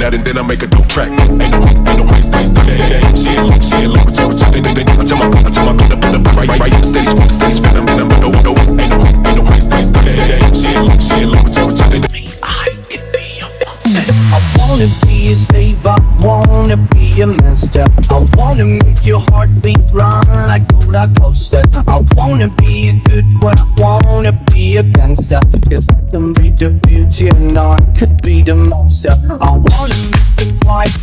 that and then I make a dope track. Ain't no ice, shit, look what's up. I tell my beat up on the right, steady spin, I'm no, ain't no ice, shit, look what's up. I wanna be a slave, I wanna be a master. I wanna make your heart beat run like a roller coaster. I wanna be a good boy, I wanna be a gangster. Cause I can be the beauty and I could be the monster. I wanna make the white